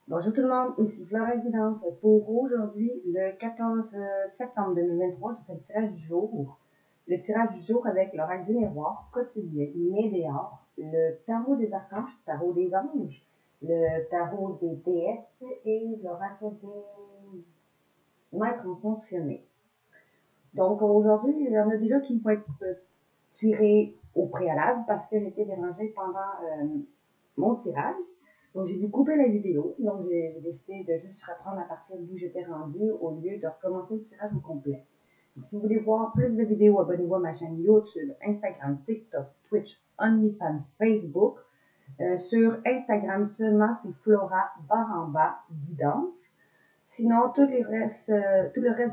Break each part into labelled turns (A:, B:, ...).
A: Bonjour tout le monde, ici Flora Guidance pour aujourd'hui, le 14 septembre 2023, je fais le tirage du jour. Le tirage du jour avec l'oracle du miroir quotidien, Médéor, le tarot des archanges, tarot des anges, le tarot des déesses et l'oracle des maîtres fonctionnés. Donc aujourd'hui, il y en a déjà qui vont être tirés au préalable parce que j'étais dérangée pendant mon tirage. Donc, j'ai dû couper la vidéo. Donc, j'ai décidé de juste reprendre à partir d'où j'étais rendue au lieu de recommencer le tirage au complet. Donc, si vous voulez voir plus de vidéos, abonnez-vous à ma chaîne YouTube, Instagram, TikTok, Twitch, OnlyFans, Facebook. Sur Instagram seulement, c'est Flora Baramba Guidance. Sinon, tout le reste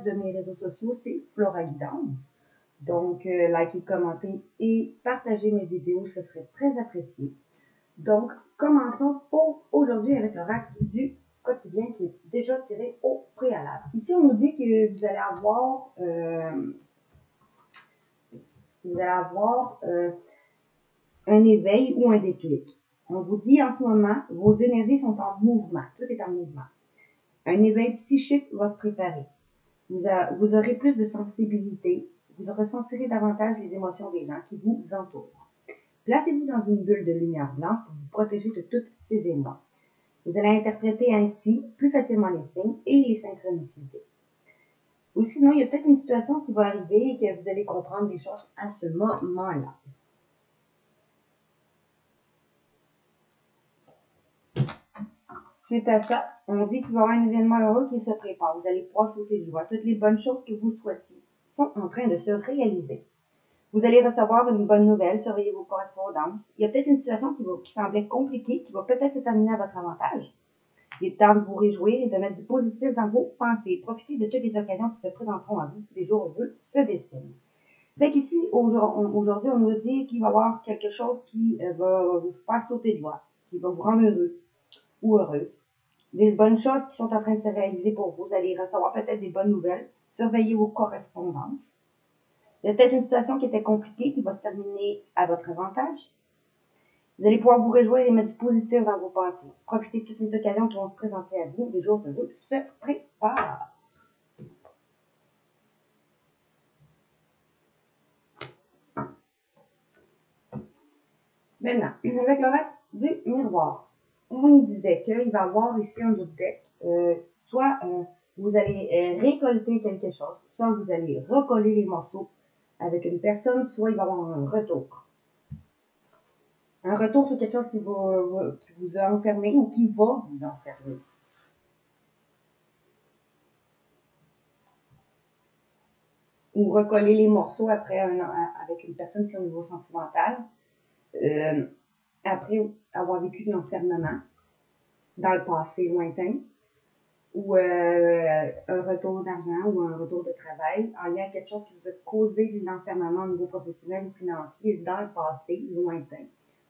A: de mes réseaux sociaux, c'est Flora Guidance. Donc, likez, commentez et partagez mes vidéos, ce serait très apprécié. Donc, commençons pour aujourd'hui avec l'oracle du quotidien qui est déjà tiré au préalable. Ici, on nous dit que vous allez avoir un éveil ou un déclic. On vous dit en ce moment, vos énergies sont en mouvement. Tout est en mouvement. Un éveil psychique va se préparer. Vous aurez plus de sensibilité. Vous ressentirez davantage les émotions des gens qui vous entourent. Placez-vous dans une bulle de lumière blanche pour vous protéger de toutes ces émois. Vous allez interpréter ainsi plus facilement les signes et les synchronicités. Ou sinon, il y a peut-être une situation qui va arriver et que vous allez comprendre des choses à ce moment-là. Suite à ça, on dit qu'il va y avoir un événement heureux qui se prépare. Vous allez pouvoir sauter de joie. Toutes les bonnes choses que vous souhaitez sont en train de se réaliser. Vous allez recevoir une bonne nouvelle, surveillez vos correspondances. Il y a peut-être une situation qui semblait compliquée, qui va peut-être se terminer à votre avantage. Il est temps de vous réjouir et de mettre du positif dans vos pensées. Profitez de toutes les occasions qui se présenteront à vous. Les jours heureux se dessinent. Fait qu'ici, aujourd'hui, on nous dit qu'il va y avoir quelque chose qui va vous faire sauter de joie, qui va vous rendre heureux ou heureuse. Des bonnes choses qui sont en train de se réaliser pour vous. Vous allez recevoir peut-être des bonnes nouvelles. Surveillez vos correspondances. Il y a peut-être une situation qui était compliquée qui va se terminer à votre avantage. Vous allez pouvoir vous réjouir et mettre du positif dans vos pensées. Profitez de toutes les occasions qui vont se présenter à vous. Les jours heureux se préparent. Maintenant, avec l'oracle du miroir, on nous disait qu'il va y avoir ici un autre deck. Soit vous allez récolter quelque chose, soit vous allez recoller les morceaux avec une personne, soit il va y avoir un retour. Un retour sur quelque chose qui vous a enfermé ou qui va vous enfermer. Ou recoller les morceaux après avec une personne sur un niveau sentimental. Après avoir vécu de l'enfermement dans le passé lointain, ou un retour d'argent ou un retour de travail en lien avec quelque chose qui vous a causé de l'enfermement au niveau professionnel ou financier dans le passé lointain,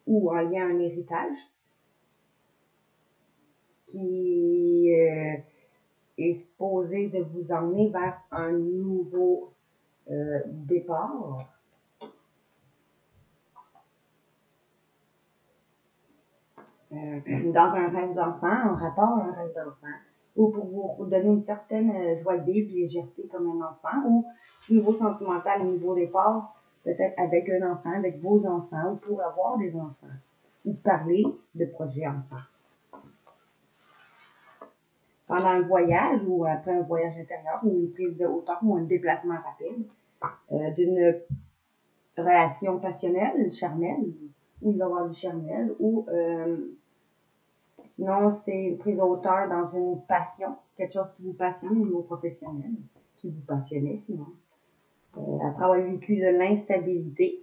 A: ou en lien à un héritage qui est supposé de vous emmener vers un nouveau départ. Dans un rêve d'enfant, un rapport à un rêve d'enfant, ou pour vous donner une certaine joie de vivre, légèreté comme un enfant, ou niveau sentimental, niveau départ, peut-être avec un enfant, avec vos enfants, ou pour avoir des enfants, ou parler de projets enfants. Pendant un voyage, ou après un voyage intérieur, ou une prise de hauteur, ou un déplacement rapide, d'une relation passionnelle, charnelle, où il va y avoir du charnel, ou sinon, c'est une prise de hauteur dans une passion, quelque chose qui vous passionne au niveau professionnel, qui vous passionnait sinon. Après avoir vécu de l'instabilité,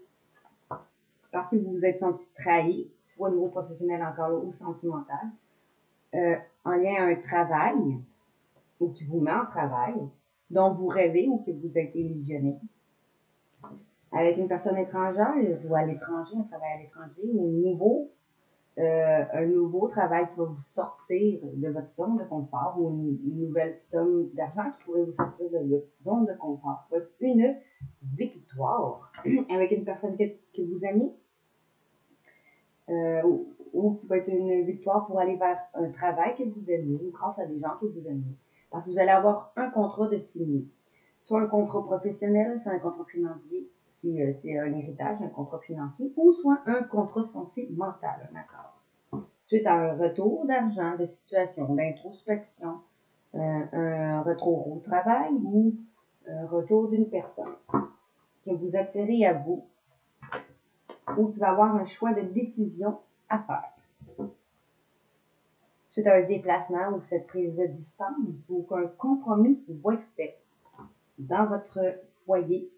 A: parce que vous vous êtes senti trahi, soit au niveau professionnel encore là, ou sentimental, en lien à un travail, ou qui vous met en travail, dont vous rêvez ou que vous êtes illusionné. Avec une personne étrangère, ou à l'étranger, un travail à l'étranger, ou un nouveau travail qui va vous sortir de votre zone de confort ou une nouvelle somme d'argent qui pourrait vous sortir de votre zone de confort. Ça va être une victoire avec une personne que vous aimez ou qui va être une victoire pour aller vers un travail que vous aimez ou grâce à des gens que vous aimez. Parce que vous allez avoir un contrat de signer. Soit un contrat professionnel, c'est un contrat financier, si c'est un héritage, un contrat financier, ou soit un contrat sentimental, un accord. Suite à un retour d'argent, de situation, d'introspection, un retour au travail ou un retour d'une personne que vous attirez à vous ou qui va avoir un choix de décision à faire. Suite à un déplacement ou cette prise de distance ou qu'un compromis va être fait dans votre foyer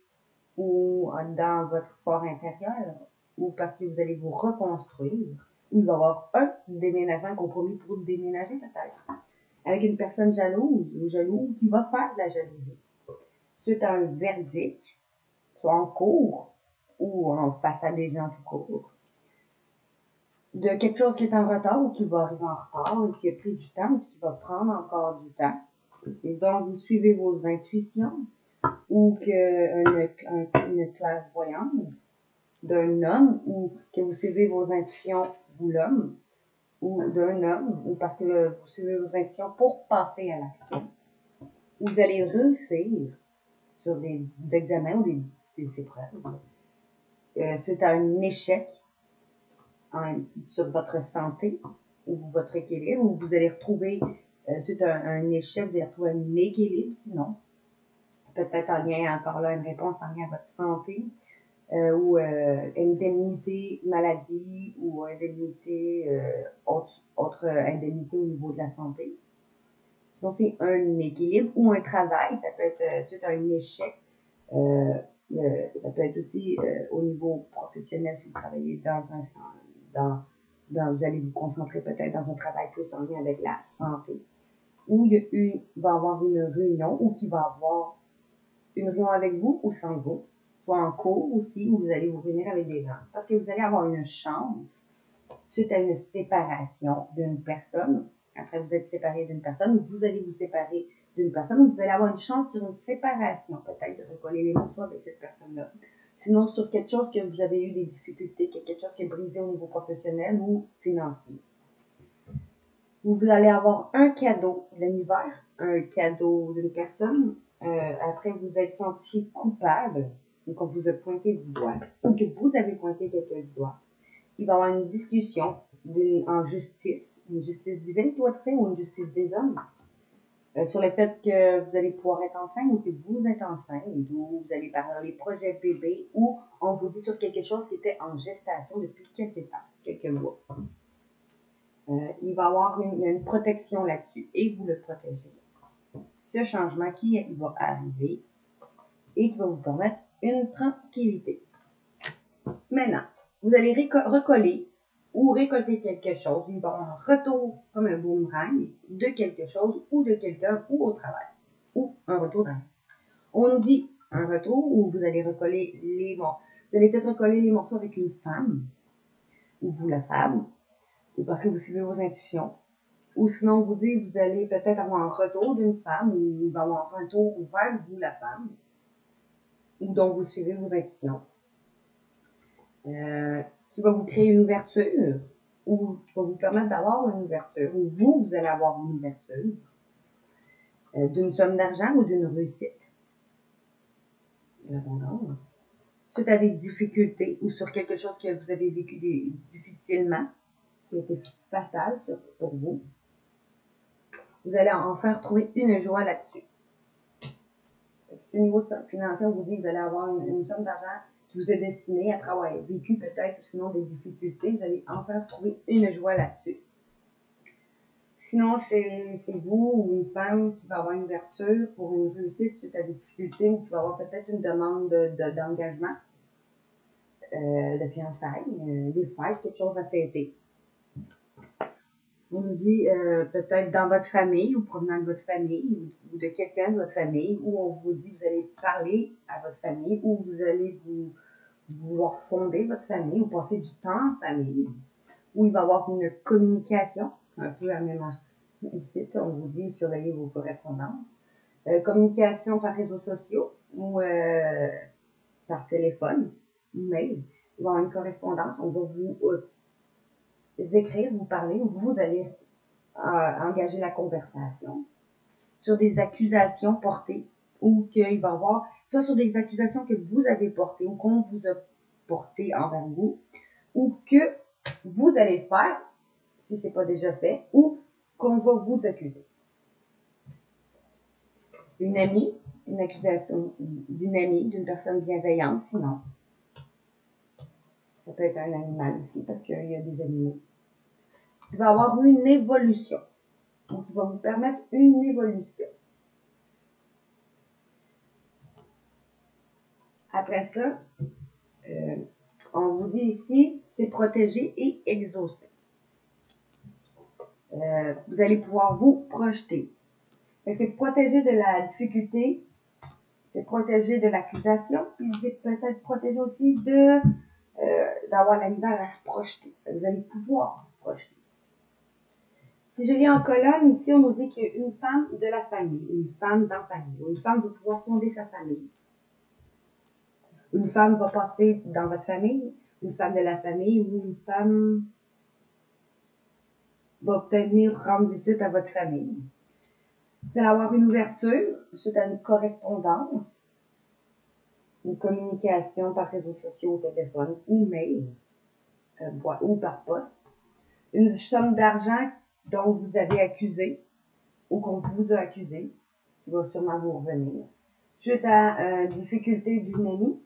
A: ou dans votre fort intérieur ou parce que vous allez vous reconstruire ou il va y avoir un déménagement, un compromis pour déménager peut-être avec une personne jalouse ou jaloux qui va faire de la jalousie. Suite à un verdict, soit en cours ou en face à des gens tout court, de quelque chose qui est en retard ou qui va arriver en retard ou qui a pris du temps ou qui va prendre encore du temps. Et donc, vous suivez vos intuitions ou une clairvoyance d'un homme ou que vous suivez vos intuitions, vous l'homme, ou d'un homme, ou parce que vous suivez vos intuitions pour passer à l'action. Vous allez réussir sur des examens ou des épreuves. Suite à un échec sur votre santé ou votre équilibre, ou vous allez retrouver, suite à un échec, vous allez retrouver un équilibre, sinon, peut-être en lien, encore là, une réponse en lien à votre santé, ou indemnité maladie, ou indemnité, autre indemnité au niveau de la santé. Donc, c'est un équilibre ou un travail, ça peut être suite à un échec, ça peut être aussi au niveau professionnel si vous travaillez vous allez vous concentrer peut-être dans un travail plus en lien avec la santé, ou il va y avoir une réunion ou qui va avoir une réunion avec vous ou sans vous, soit en cours aussi où vous allez vous réunir avec des gens, parce que vous allez avoir une chance suite à une séparation d'une personne. Après vous êtes séparé d'une personne, ou vous allez vous séparer d'une personne, ou vous allez avoir une chance sur une séparation, peut-être de recoller les morceaux avec cette personne-là. Sinon, sur quelque chose que vous avez eu des difficultés, quelque chose qui est brisé au niveau professionnel ou financier. Vous allez avoir un cadeau de l'univers, un cadeau d'une personne. Après, vous êtes senti coupable, donc on vous a pointé du doigt, ou que vous avez pointé quelqu'un du doigt. Il va y avoir une discussion en justice, une justice divine qui doit être faite ou une justice des hommes, sur le fait que vous allez pouvoir être enceinte ou que vous êtes enceinte, ou vous allez parler projet bébé, ou on vous dit sur quelque chose qui était en gestation depuis quelques temps, quelques mois. Il va y avoir une protection là-dessus et vous le protégez. Ce changement qui va arriver et qui va vous permettre une tranquillité. Maintenant, vous allez recoller ou récolter quelque chose. Il va y avoir un retour comme un boomerang de quelque chose ou de quelqu'un ou au travail. Ou un retour d'argent. On nous dit un retour où vous allez recoller les morceaux. Vous allez peut-être recoller les morceaux avec une femme, ou vous la femme, ou parce que vous suivez vos intuitions. Ou sinon, on vous dit que vous allez peut-être avoir un retour d'une femme, ou il va avoir un retour vers vous, la femme, ou dont vous suivez vos intuitions. Qui va vous créer une ouverture, ou qui va vous permettre d'avoir une ouverture, ou vous allez avoir une ouverture d'une somme d'argent ou d'une réussite. L'abondance. Suite à des difficultés ou sur quelque chose que vous avez vécu difficilement, qui a été fatal pour vous, vous allez enfin retrouver une joie là-dessus. Au niveau financier, on vous dit que vous allez avoir une somme d'argent qui vous est destinée après avoir vécu peut-être sinon des difficultés, vous allez enfin retrouver une joie là-dessus. Sinon, c'est vous ou une femme qui va avoir une ouverture pour une réussite suite à des difficultés ou qui va avoir peut-être une demande d'engagement, de fiançailles, des fêtes, quelque chose à fêter. On nous dit peut-être dans votre famille ou provenant de votre famille ou de quelqu'un de votre famille, où on vous dit que vous allez parler à votre famille, ou vous allez vouloir fonder votre famille ou passer du temps en famille, où il va y avoir une communication, un peu à même ici, on vous dit surveiller vos correspondances, communication par réseaux sociaux ou par téléphone, mail, il va y avoir une correspondance, on va vous écrire, vous parler, vous allez engager la conversation sur des accusations portées ou qu'il va y avoir, soit sur des accusations que vous avez portées ou qu'on vous a portées envers vous, ou que vous allez faire, si ce n'est pas déjà fait, ou qu'on va vous accuser. Une amie, une accusation d'une amie, d'une personne bienveillante, sinon. Ça peut être un animal aussi, parce qu'il y a des animaux. Tu vas avoir une évolution. Donc, il va vous permettre une évolution. Après ça, on vous dit ici, c'est protéger et exaucer. Vous allez pouvoir vous projeter. C'est protéger de la difficulté, c'est protéger de l'accusation, puis c'est peut-être protéger aussi d'avoir la misère à se projeter. Vous allez pouvoir vous projeter. Si je lis en colonne, ici, on nous dit qu'une femme de la famille, une femme dans la famille, ou une femme va pouvoir fonder sa famille. Une femme va passer dans votre famille, une femme de la famille, ou une femme va peut-être venir rendre visite à votre famille. Vous allez avoir une ouverture suite à une correspondance, une communication par réseaux sociaux, au téléphone, email, ou par poste. Une somme d'argent dont vous avez accusé ou qu'on vous a accusé, qui va sûrement vous revenir. Suite à une difficulté d'une amie,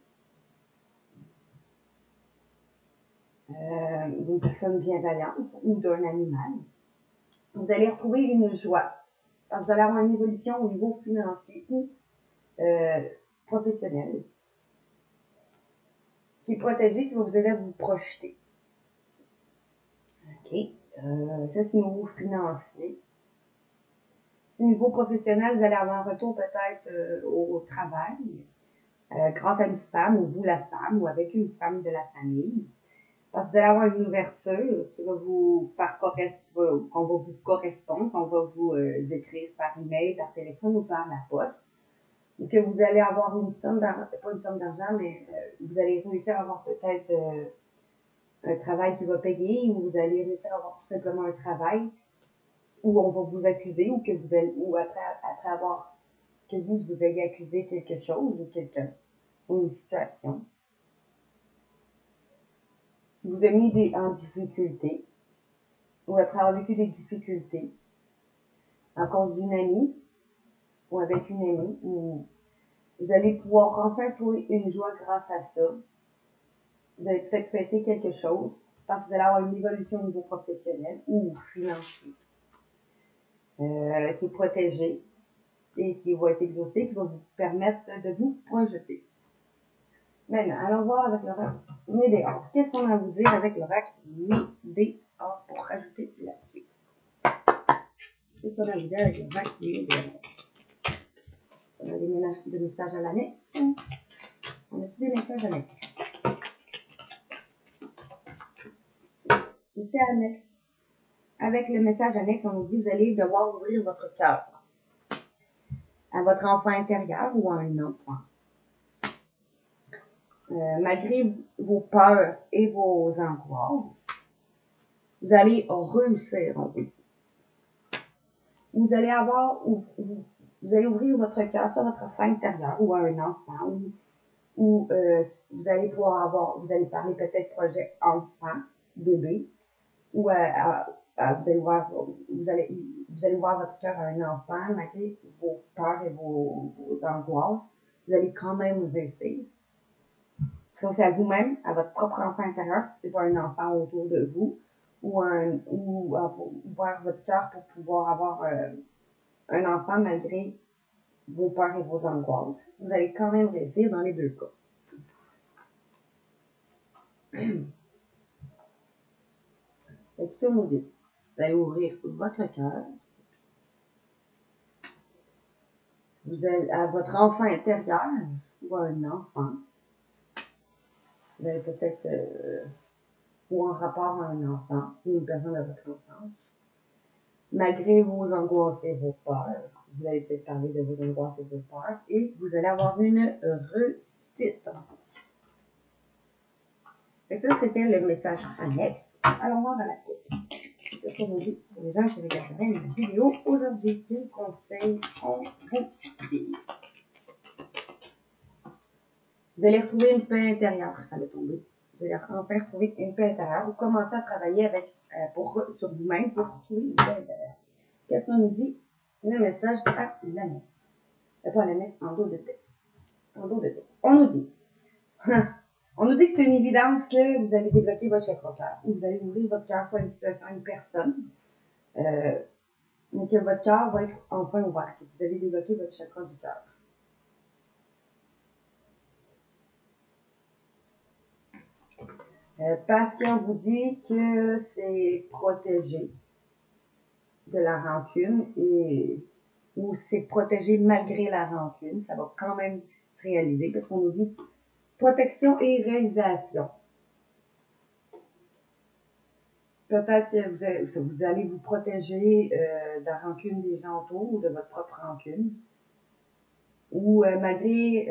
A: d'une personne bienveillante ou d'un animal, vous allez retrouver une joie. Alors, vous allez avoir une évolution au niveau financier ou professionnel qui est protégé, qui va vous aider à vous projeter. OK. Ça, c'est au niveau financier. Au niveau professionnel, vous allez avoir un retour peut-être au travail grâce à une femme, ou vous la femme, ou avec une femme de la famille. Parce que vous allez avoir une ouverture qui va vous faire qu'on va vous correspondre, qu'on va vous écrire par email, par téléphone ou par la poste. Ou que vous allez avoir une somme d'argent, pas une somme d'argent, mais vous allez réussir à avoir peut-être un travail qui va payer, ou vous allez réussir à avoir tout simplement un travail où on va vous accuser, ou que vous allez, ou après avoir que vous ayez accusé quelque chose ou quelqu'un, ou une situation. Vous avez mis en difficulté, ou après avoir vécu des difficultés, à cause d'une amie, ou avec une amie, ou vous allez pouvoir enfin trouver une joie grâce à ça. Vous allez peut-être fêter quelque chose, parce que vous allez avoir une évolution au niveau professionnel ou financier, qui est protégée et qui va être exaucée, qui va vous permettre de vous projeter. Maintenant, allons voir avec l'oracle Médéor. Qu'est-ce qu'on a à vous dire avec l'oracle Médéor pour rajouter là-dessus? Qu'est-ce qu'on a à vous dire avec l'oracle Médéor? On a des messages à l'année. On a des messages à l'année. Ici, annexe. Avec le message annexe, on nous dit que vous allez devoir ouvrir votre cœur à votre enfant intérieur ou à un enfant. Malgré vos peurs et vos angoisses, vous allez réussir, on dit. Vous allez vous allez ouvrir votre cœur sur votre enfant intérieur ou à un enfant, ou vous allez vous allez parler peut-être projet enfant, bébé, ou vous allez ouvrir votre cœur à un enfant, malgré vos peurs et vos angoisses, vous allez quand même réussir. Ça, c'est à vous-même, à votre propre enfant intérieur, si c'est pas un enfant autour de vous, ou ouvrir votre cœur pour pouvoir avoir un enfant malgré vos peurs et vos angoisses. Vous allez quand même réussir dans les deux cas. Fait que ça, on dit, vous allez ouvrir votre cœur. Vous allez à votre enfant intérieur ou à un enfant. Vous allez peut-être ou en rapport à un enfant ou une personne de votre enfance. Malgré vos angoisses et vos peurs, vous allez peut-être parler de vos angoisses et vos peurs et vous allez avoir une réussite. Et ça, c'était le message annexe. Alors, on va à la coupe. C'est ce qu'on nous dit pour les gens qui regarderaient la vidéo aujourd'hui. Quel conseil on vous dit? Vous allez retrouver une paix intérieure, ça va tomber. Vous allez enfin retrouver une paix intérieure. Vous commencez à travailler avec, sur vous-même pour retrouver une paix intérieure. Qu'est-ce qu'on nous dit? Le message à l'année. Pas l'année, en dos de tête. En dos de tête. On nous dit. On nous dit que c'est une évidence que vous allez débloquer votre chakra cœur. Ou vous allez ouvrir votre cœur soit à une situation, à une personne. Mais que votre cœur va être enfin ouvert. Que vous allez débloquer votre chakra du cœur. Parce qu'on vous dit que c'est protégé de la rancune ou c'est protégé malgré la rancune. Ça va quand même se réaliser parce qu'on nous dit protection et réalisation. Peut-être que vous allez vous protéger de la rancune des gens autour ou de votre propre rancune. Ou malgré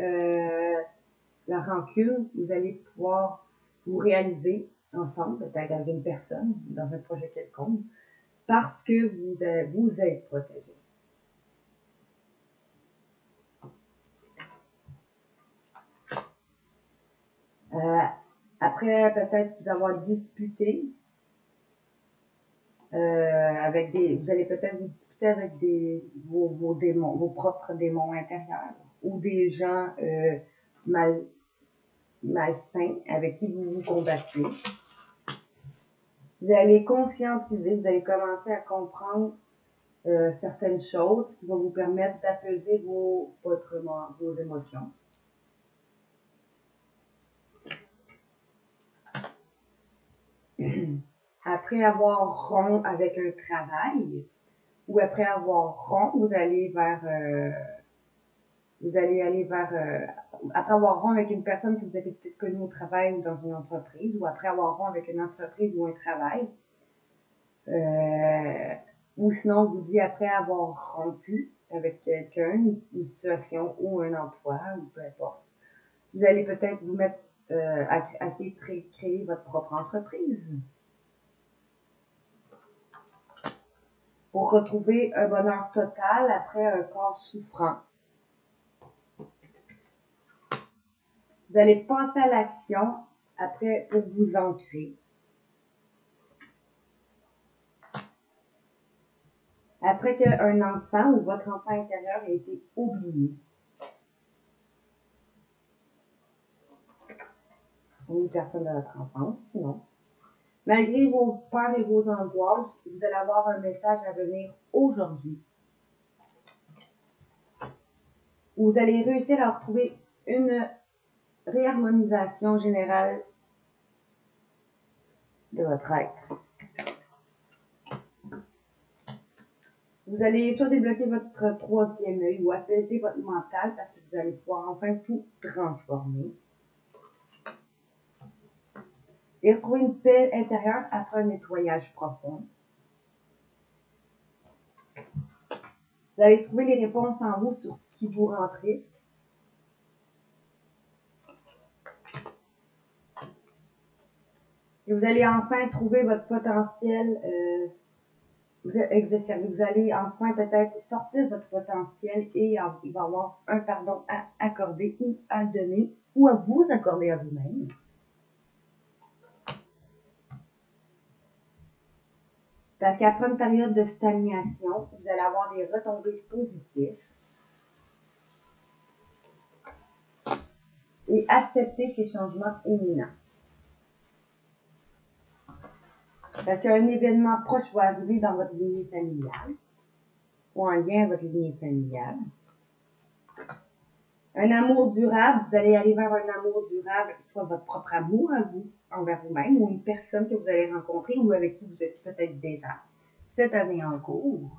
A: la rancune, vous allez pouvoir vous réaliser ensemble, peut-être avec une personne, dans un projet quelconque, parce que vous êtes protégé. Après peut-être vous avoir disputé avec vous allez peut-être vous disputer avec vos démons, vos propres démons intérieurs ou des gens malsains avec qui vous vous combattez. Vous allez conscientiser, vous allez commencer à comprendre certaines choses qui vont vous permettre d'apaiser vos émotions. Après avoir rond avec un travail, ou après avoir rond, vous allez aller vers, après avoir rond avec une personne que vous avez peut-être connue au travail ou dans une entreprise, ou après avoir rond avec une entreprise ou un travail, ou sinon, vous dit après avoir rompu avec quelqu'un, une situation ou un emploi, ou peu importe, vous allez peut-être vous mettre à essayer de créer votre propre entreprise pour retrouver un bonheur total après un corps souffrant. Vous allez passer à l'action après pour vous ancrer. Après qu'un enfant ou votre enfant intérieur ait été oublié. Ou une personne de votre enfance, sinon. Malgré vos peurs et vos angoisses, vous allez avoir un message à venir aujourd'hui. Vous allez réussir à retrouver une réharmonisation générale de votre être. Vous allez soit débloquer votre troisième œil ou apaiser votre mental parce que vous allez pouvoir enfin tout transformer. Et retrouver une paix intérieure après un nettoyage profond. Vous allez trouver les réponses en vous sur ce qui vous rend triste. Et vous allez enfin trouver votre potentiel, vous allez enfin peut-être sortir de votre potentiel et il va y avoir un pardon à accorder ou à donner ou à vous accorder à vous-même. Parce qu'après une période de stagnation, vous allez avoir des retombées positives. Et accepter ces changements imminents. Parce qu'un événement proche va arriver dans votre lignée familiale ou en lien avec votre lignée familiale. Un amour durable, vous allez aller vers un amour durable, soit votre propre amour à vous, envers vous-même, ou une personne que vous allez rencontrer ou avec qui vous êtes peut-être déjà cette année en cours.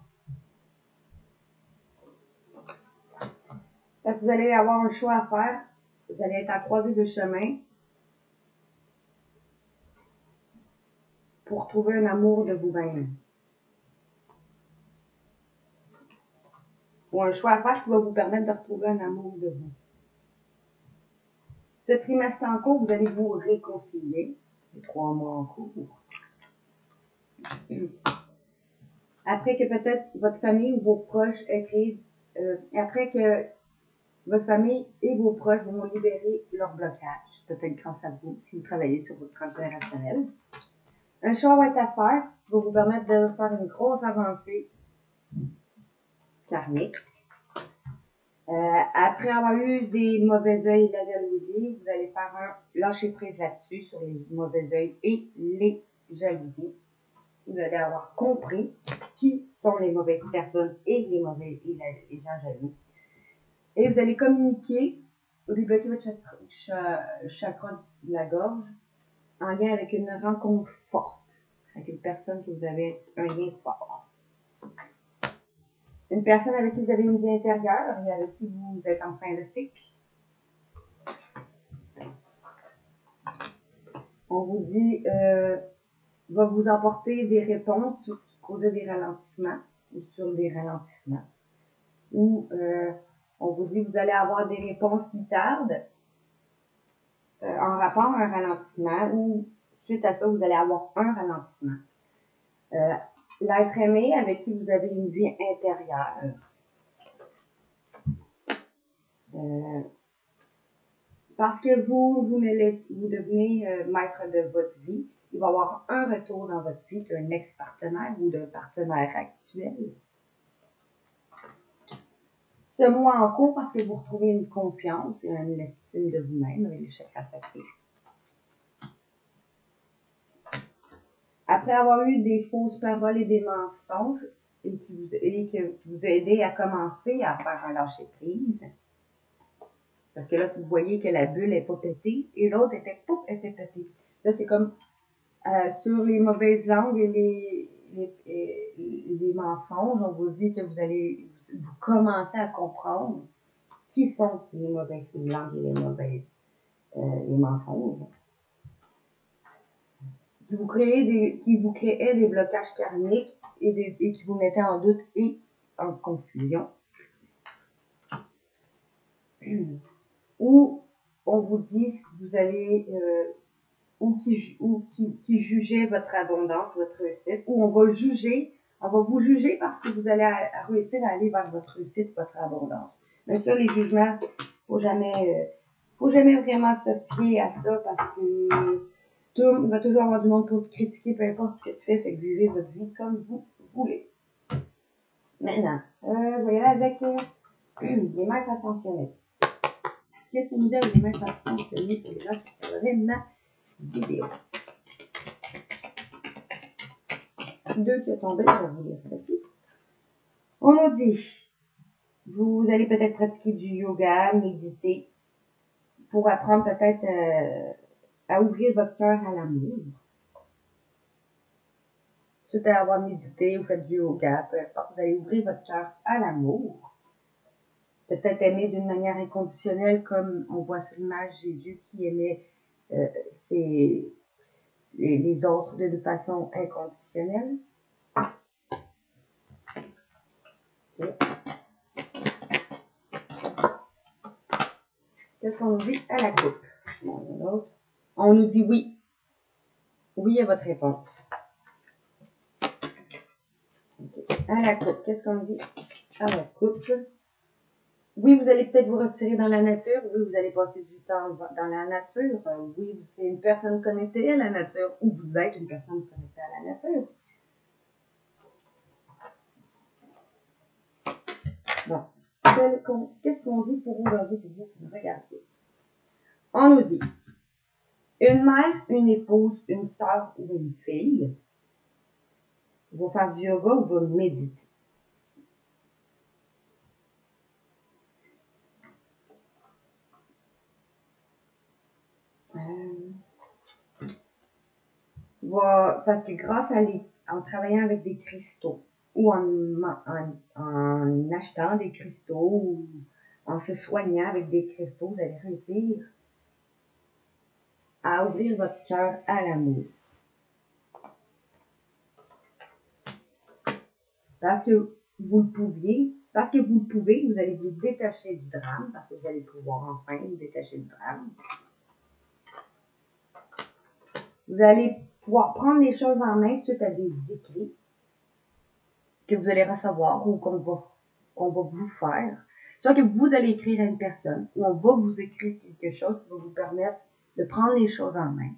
A: Parce que vous allez avoir un choix à faire, vous allez être à croisée de chemin pour trouver un amour de vous-même. Ou un choix à faire qui va vous permettre de retrouver un amour de vous. Ce trimestre en cours, vous allez vous réconcilier, les 3 mois en cours. Après que peut-être votre famille ou vos proches écrivent, après que votre famille et vos proches vont libérer leur blocage, peut-être grâce à vous, si vous travaillez sur votre transgénérationnel. Un choix va être à faire qui va vous permettre de faire une grosse avancée karmique. Après avoir eu des mauvais œils et de la jalousie, vous allez faire un lâcher prise là-dessus sur les mauvais œils et les jalousies. Vous allez avoir compris qui sont les mauvaises personnes et les mauvais et les gens jaloux. Et vous allez communiquer ou débloquer votre chakra de la gorge en lien avec une rencontre forte, avec une personne que vous avez un lien fort. Une personne avec qui vous avez une vie intérieure et avec qui vous êtes en fin de cycle. On vous dit, va vous apporter des réponses sur ce qui causait des ralentissements ou sur des ralentissements. Ou on vous dit, vous allez avoir des réponses qui tardent en rapport à un ralentissement ou suite à ça, vous allez avoir un ralentissement. L'être aimé avec qui vous avez une vie intérieure. Parce que vous devenez maître de votre vie, il va y avoir un retour dans votre vie d'un ex-partenaire ou d'un partenaire actuel. Ce mois en cours parce que vous retrouvez une confiance et une estime de vous-même avec le chakra sacré. Après avoir eu des fausses paroles et des mensonges et qui vous a aidé à commencer à faire un lâcher-prise, parce que là, vous voyez que la bulle n'est pas pétée et l'autre était pétée. Là, c'est comme sur les mauvaises langues et les mensonges, on vous dit que vous commencez à comprendre qui sont les mauvaises langues et les mensonges. Qui vous créaient des blocages karmiques et qui vous mettaient en doute et en confusion. Ou on vous dit que vous allez qui jugeait votre abondance, votre réussite, ou on va vous juger parce que vous allez réussir à aller vers votre réussite, votre abondance. Mais ça, les jugements, faut jamais vraiment se fier à ça parce que il va toujours avoir du monde pour te critiquer, peu importe ce que tu fais, fait que vivez votre vie comme vous voulez. Maintenant, je vais y aller avec les maîtres ascensionnels. Qu'est-ce que nous dit avec les maîtres ascensionnels pour les gens qui regardent ma vidéo? Deux qui ont tombé, je vais vous lire ceci. On nous dit, vous allez peut-être pratiquer du yoga, méditer, pour apprendre peut-être à ouvrir votre cœur à l'amour. Suite à avoir médité ou fait du yoga, peu importe, vous allez ouvrir votre cœur à l'amour. Peut-être aimer d'une manière inconditionnelle, comme on voit sur l'image Jésus qui aimait les autres de façon inconditionnelle. Okay. Qu'est-ce qu'on nous dit à la coupe? On nous dit oui. Oui à votre réponse. Okay. À la coupe, qu'est-ce qu'on dit à la coupe? Oui, vous allez peut-être vous retirer dans la nature. Oui, vous allez passer du temps dans la nature. Oui, c'est une personne connectée à la nature ou vous êtes une personne connectée à la nature. Bon. Qu'est-ce qu'on dit pour aujourd'hui pour vous qui me regardez? On nous dit une mère, une épouse, une sœur ou une fille va faire du yoga ou va méditer. Parce que grâce en travaillant avec des cristaux ou en achetant des cristaux ou en se soignant avec des cristaux, vous allez réussir à ouvrir votre cœur à l'amour. Parce que vous le pouvez, vous allez vous détacher du drame, parce que vous allez pouvoir enfin vous détacher du drame. Vous allez pouvoir prendre les choses en main suite à des écrits que vous allez recevoir ou qu'on va vous faire. Soit que vous allez écrire à une personne ou on va vous écrire quelque chose qui va vous permettre de prendre les choses en main.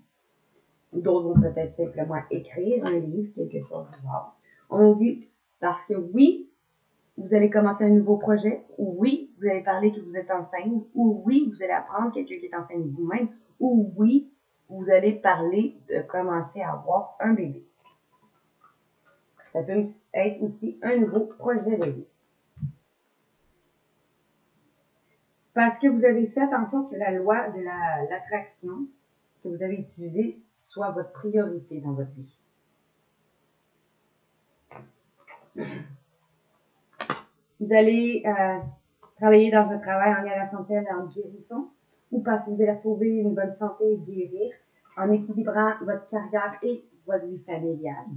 A: D'autres vont peut-être simplement écrire un livre, quelque chose du genre. On nous dit, parce que oui, vous allez commencer un nouveau projet, ou oui, vous allez parler que vous êtes enceinte, ou oui, vous allez apprendre quelqu'un qui est enceinte vous-même, ou oui, vous allez parler de commencer à avoir un bébé. Ça peut être aussi un nouveau projet de vie. Parce que vous avez fait en sorte que la loi de l'attraction que vous avez utilisée soit votre priorité dans votre vie. Vous allez travailler dans un travail en lien à la santé et en guérison, ou parce que vous allez retrouver une bonne santé et guérir en équilibrant votre carrière et votre vie familiale.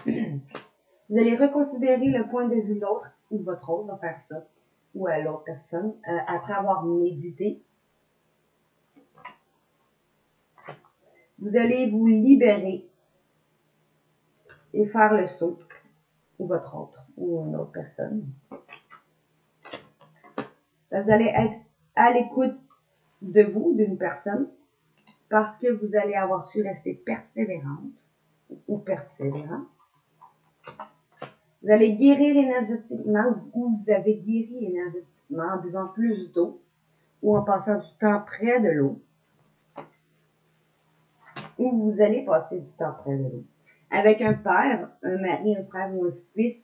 A: Vous allez reconsidérer le point de vue de l'autre, ou votre autre va faire ça, ou à l'autre personne, après avoir médité. Vous allez vous libérer et faire le saut, ou votre autre, ou une autre personne. Vous allez être à l'écoute de vous, d'une personne, parce que vous allez avoir su rester persévérante ou persévérant. Vous allez guérir énergétiquement ou vous avez guéri énergétiquement en buvant plus d'eau ou en passant du temps près de l'eau. Ou vous allez passer du temps près de l'eau. Avec un père, un mari, un frère ou un fils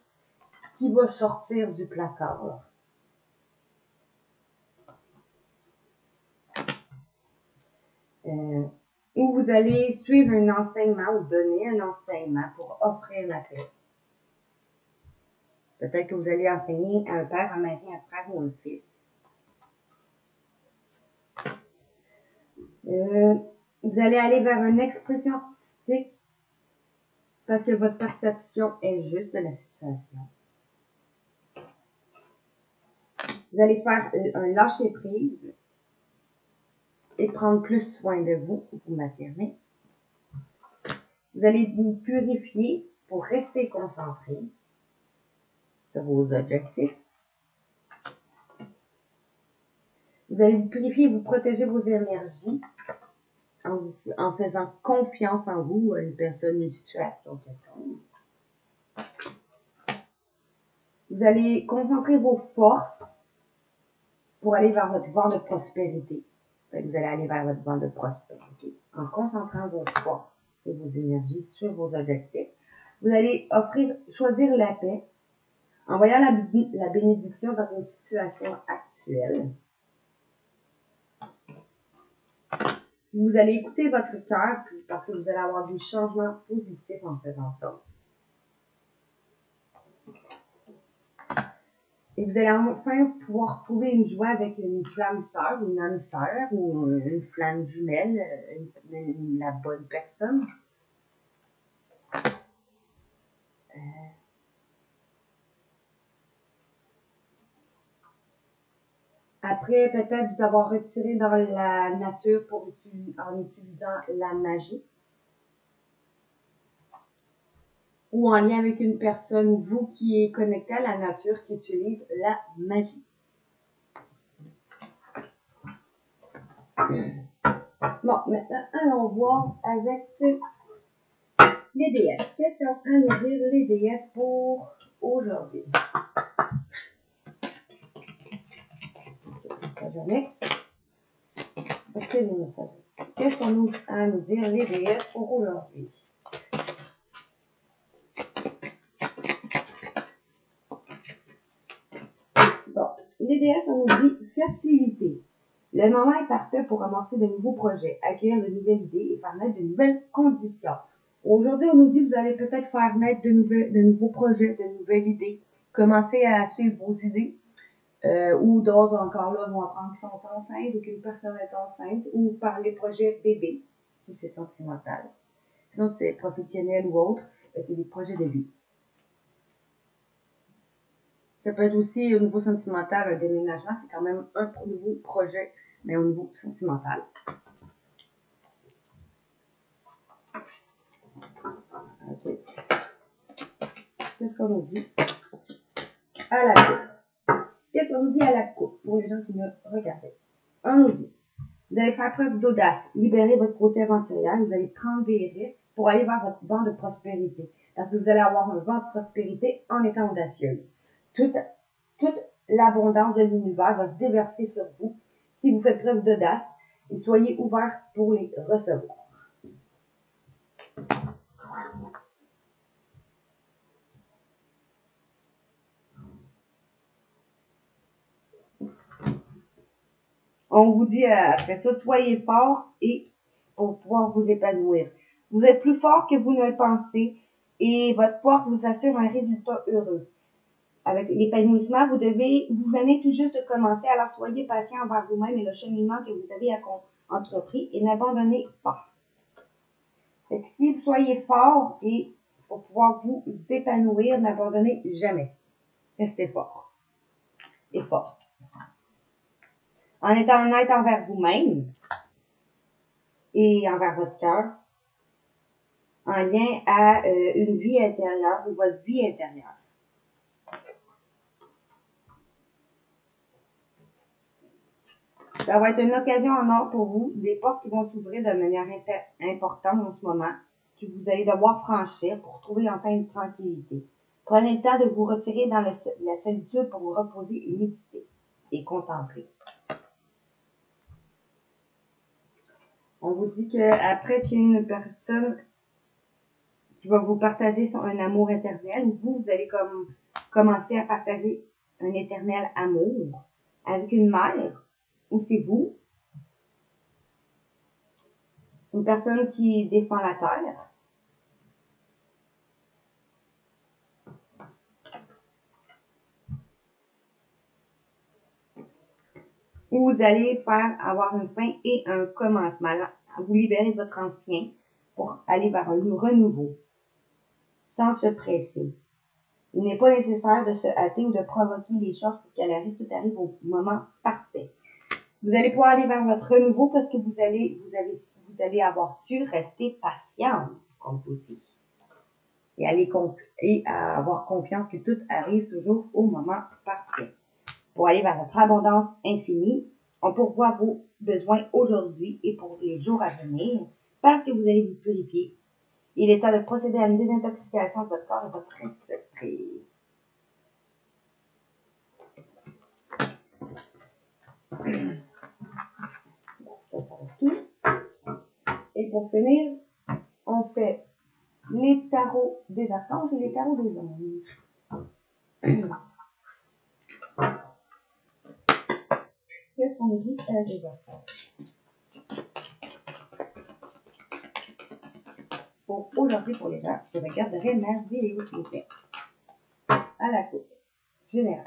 A: qui va sortir du placard. Ou vous allez suivre un enseignement ou donner un enseignement pour offrir la paix. Peut-être que vous allez enseigner à un père, un mari, un frère ou un fils. Vous allez aller vers une expression artistique parce que votre perception est juste de la situation. Vous allez faire un lâcher-prise et prendre plus soin de vous, vous m'affirmez. Vous allez vous purifier pour rester concentré sur vos objectifs. Vous allez vous purifier et vous protéger vos énergies en faisant confiance en vous, une personne, une situation quelconque. Vous allez concentrer vos forces pour aller vers votre vent de prospérité. Vous allez aller vers votre vent de prospérité en concentrant vos forces et vos énergies sur vos objectifs. Vous allez choisir la paix en voyant la bénédiction dans une situation actuelle. Vous allez écouter votre cœur parce que vous allez avoir des changements positifs en faisant ça. Et vous allez enfin pouvoir trouver une joie avec une flamme sœur ou une âme sœur ou une flamme jumelle, la bonne personne. Après, peut-être vous avoir retiré dans la nature en utilisant la magie. Ou en lien avec une personne, vous qui est connecté à la nature, qui utilise la magie. Bon, maintenant, allons voir avec les déesses. Qu'est-ce qu'en train de nous dire les déesses pour aujourd'hui? Qu'est-ce qu'on nous a à nous dire les déesses pour aujourd'hui? Bon, les déesses, on nous dit fertilité. Le moment est parfait pour amorcer de nouveaux projets, accueillir de nouvelles idées et faire naître de nouvelles conditions. Aujourd'hui, on nous dit que vous allez peut-être faire naître de nouveaux projets, de nouvelles idées, commencer à suivre vos idées, ou d'autres encore là vont apprendre qu'ils sont enceintes ou qu'une personne est enceinte, ou par les projets bébés, si c'est sentimental. Sinon, si c'est professionnel ou autre, c'est des projets de vie. Ça peut être aussi au niveau sentimental, un déménagement, c'est quand même un nouveau projet, mais au niveau sentimental. OK. Qu'est-ce qu'on nous dit à la coupe? Qu'est-ce qu'on nous dit à la coupe pour les gens qui me regardent? On nous dit, vous allez faire preuve d'audace, libérer votre côté aventurier, vous allez prendre des risques pour aller vers votre vent de prospérité. Parce que vous allez avoir un vent de prospérité en étant audacieuse. Toute l'abondance de l'univers va se déverser sur vous si vous faites preuve d'audace et soyez ouverts pour les recevoir. On vous dit après ça, soyez forts et pour pouvoir vous épanouir. Vous êtes plus fort que vous ne le pensez et votre force vous assure un résultat heureux. Avec l'épanouissement, vous venez tout juste de commencer, alors soyez patient envers vous-même et le cheminement que vous avez entrepris et n'abandonnez pas. Fait que si vous soyez fort et pour pouvoir vous épanouir, n'abandonnez jamais. Restez fort et forte. En étant honnête envers vous-même et envers votre cœur, en lien à une vie intérieure ou votre vie intérieure. Ça va être une occasion en or pour vous, des portes qui vont s'ouvrir de manière importante en ce moment, que vous allez devoir franchir pour trouver enfin une tranquillité. Prenez le temps de vous retirer dans la solitude pour vous reposer et méditer et contempler. On vous dit qu'après qu'une personne qui va vous partager un amour éternel, vous allez commencer à partager un éternel amour avec une mère, ou c'est vous, une personne qui défend la terre, où vous allez avoir une fin et un commencement, vous libérer de votre ancien pour aller vers un renouveau, sans se presser. Il n'est pas nécessaire de se hâter ou de provoquer les choses pour qu'elle arrive, tout arrive au moment parfait. Vous allez pouvoir aller vers votre renouveau parce que vous allez avoir su rester patient, comme vous dites. Et avoir confiance que tout arrive toujours au moment parfait. Pour aller vers votre abondance infinie, on pourvoit vos besoins aujourd'hui et pour les jours à venir, parce que vous allez vous purifier. Il est temps de procéder à une désintoxication de votre corps et de votre esprit. Et pour finir, on fait les tarots des archanges et les tarots des anges. Qu'est-ce qu'on nous dit des archanges? Pour aujourd'hui, pour les gens qui regarderaient ma vidéo, s'il vous plaît. À la coupe générale.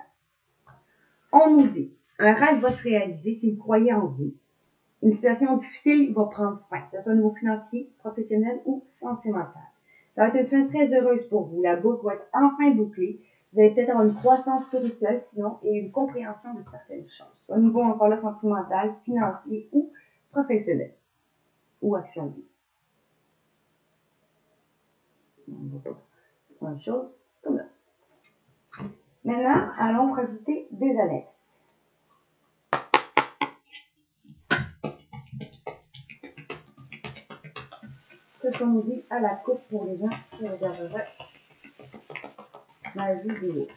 A: On nous dit, un rêve va se réaliser si vous croyez en vous. Une situation difficile va prendre fin, que ce soit au niveau financier, professionnel ou sentimental. Ça va être une fin très heureuse pour vous. La boucle va être enfin bouclée. Vous allez peut-être avoir une croissance spirituelle, sinon, et une compréhension de certaines choses. Au niveau encore là sentimental, financier ou professionnel. Ou action de vie. Une chose comme ça. Maintenant, allons rajouter des annexes. Ce qu'on nous dit à la coupe pour les gens qui regarderaient ma vidéo.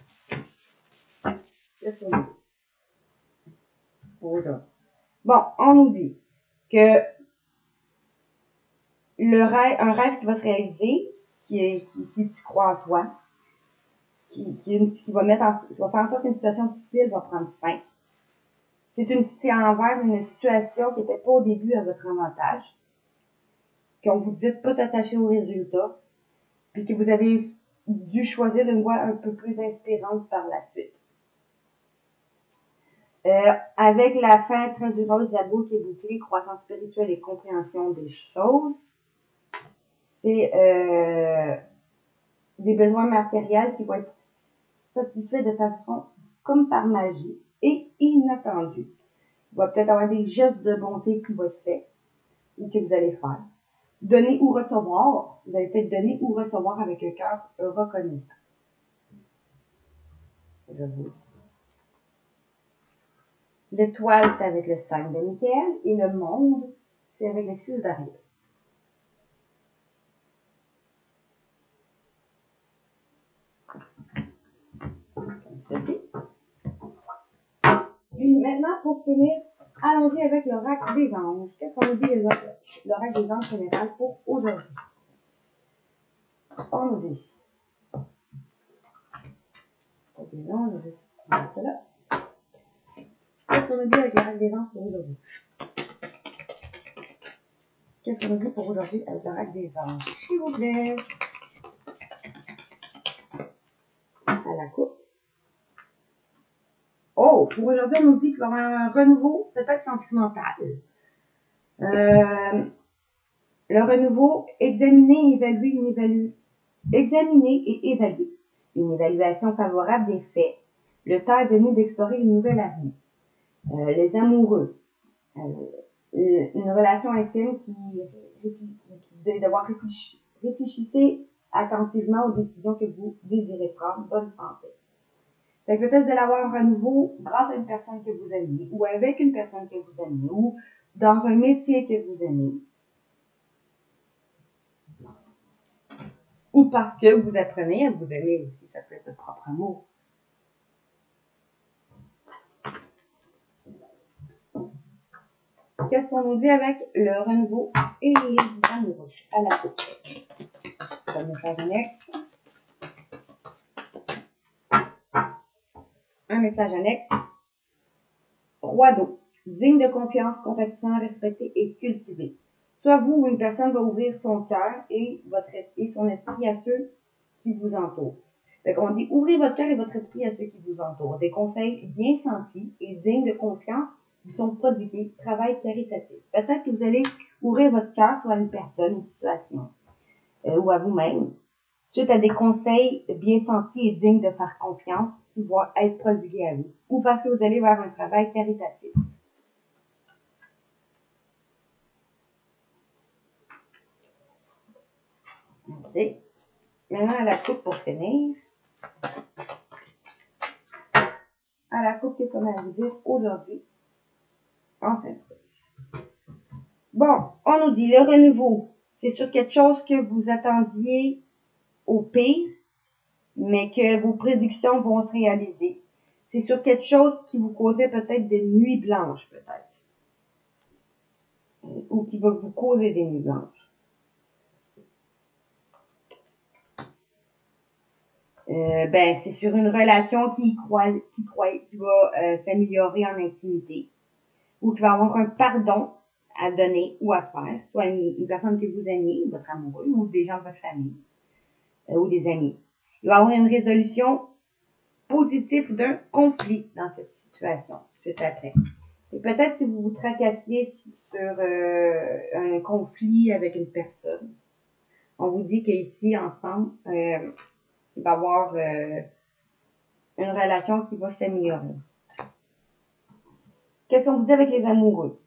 A: Qu'est-ce qu'on nous dit pour aujourd'hui? Bon, on nous dit que un rêve qui va se réaliser, qui tu crois en toi, qui va faire en sorte qu'une situation difficile va prendre fin. C'est envers une situation qui n'était pas au début à votre avantage, qu'on vous dit de pas t'attacher aux résultats, puis que vous avez dû choisir une voie un peu plus inspirante par la suite. Avec la fin très heureuse de la boucle est bouclée, croissance spirituelle et compréhension des choses, c'est des besoins matériels qui vont être satisfaits de façon comme par magie et inattendue. Il va peut-être avoir des gestes de bonté qui vont être faits ou que vous allez faire. donner ou recevoir. Vous allez peut-être donner ou recevoir avec un cœur reconnaissant. Je vous. L'étoile, c'est avec le 5 de Michael. Et le monde, c'est avec le 6 d'Ariel. Et maintenant, pour finir, allons-y avec l'oracle des anges. Qu'est-ce qu'on nous dit l'oracle des anges général pour aujourd'hui? On nous dit. Ok, non, je vais juste mettre ça là. Qu'est-ce qu'on nous dit avec l'oracle des anges pour aujourd'hui? Qu'est-ce qu'on nous dit pour aujourd'hui avec l'oracle des anges? S'il vous plaît. À la coupe. Oh, pour aujourd'hui, on nous dit qu'il va y avoir un renouveau, peut-être sentimental. Le renouveau, examiner et évaluer. Une évaluation favorable des faits. Le temps est venu d'explorer une nouvelle avenue. Les amoureux. Une relation intime qui vous allez devoir réfléchir. Réfléchissez attentivement aux décisions que vous désirez prendre. Bonne santé. Fait que peut-être vous allez avoir un renouveau grâce à une personne que vous aimez, ou avec une personne que vous aimez, ou dans un métier que vous aimez. Ou parce que vous apprenez à vous aimer aussi. Ça peut être votre propre amour. Qu'est-ce qu'on nous dit avec le renouveau et les amoureux à la coupe? Un message annexe. Un message annexe. Roi d'eau. Digne de confiance, compatissant, respecté et cultivé. Soit vous ou une personne va ouvrir son cœur et son esprit à ceux qui vous entourent. Fait qu'on dit ouvrez votre cœur et votre esprit à ceux qui vous entourent. Des conseils bien sentis et dignes de confiance vous sont prodigués. Travail caritatif. Peut-être que vous allez ouvrir votre cœur soit à une personne, une situation, ou à vous-même, suite à des conseils bien sentis et dignes de faire confiance qui vont être prodigués à vous, ou parce que vous allez vers un travail caritatif. Ok. Maintenant, à la coupe pour finir. À la coupe, qu'est-ce qu'on a à vous dire aujourd'hui? En synthèse. Bon, on nous dit le renouveau. C'est sur quelque chose que vous attendiez au pire, mais que vos prédictions vont se réaliser. C'est sur quelque chose qui vous causait peut-être des nuits blanches, peut-être. Ou qui va vous causer des nuits blanches. C'est sur une relation qui va s'améliorer en intimité, ou qui va avoir un pardon à donner ou à faire, soit une personne que vous aimez, votre amoureux, ou des gens de votre famille, ou des amis. Il va y avoir une résolution positive d'un conflit dans cette situation, suite après. Et peut-être si vous vous tracassiez sur un conflit avec une personne, on vous dit qu'ici, ensemble, il va y avoir une relation qui va s'améliorer. Qu'est-ce qu'on vous dit avec les amoureux?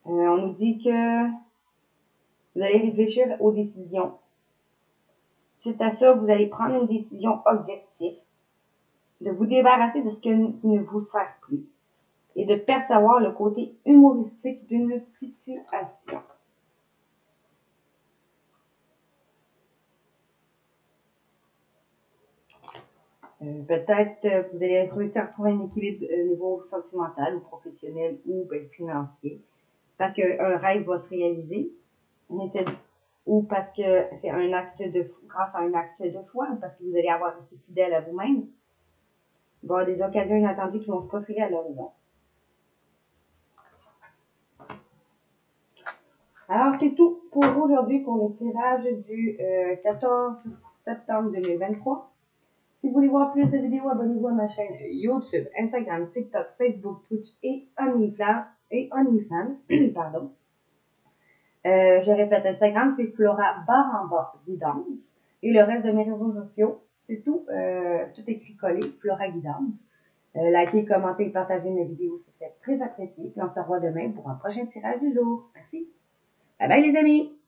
A: On nous dit que vous allez réfléchir aux décisions. Suite à ça, vous allez prendre une décision objective, de vous débarrasser de ce qui ne vous sert plus et de percevoir le côté humoristique d'une situation. Peut-être que vous allez réussir à trouver un équilibre au niveau sentimental ou professionnel ou financier parce qu'un rêve va se réaliser ou parce que c'est un acte grâce à un acte de foi ou parce que vous allez avoir été fidèle à vous-même. Il va y avoir des occasions inattendues qui vont se profiler à l'horizon. Alors, c'est tout pour aujourd'hui pour le tirage du 14 septembre 2023. Si vous voulez voir plus de vidéos, abonnez-vous à ma chaîne YouTube, Instagram, TikTok, Facebook, Twitch et OnlyFans. Pardon. Je répète, Instagram, c'est Flora Guidance. Et le reste de mes réseaux sociaux, c'est tout écrit collé, Flora Guidance. Likez, commentez et partagez mes vidéos, c'est très apprécié. Puis on se revoit demain pour un prochain tirage du jour. Merci. Bye bye les amis!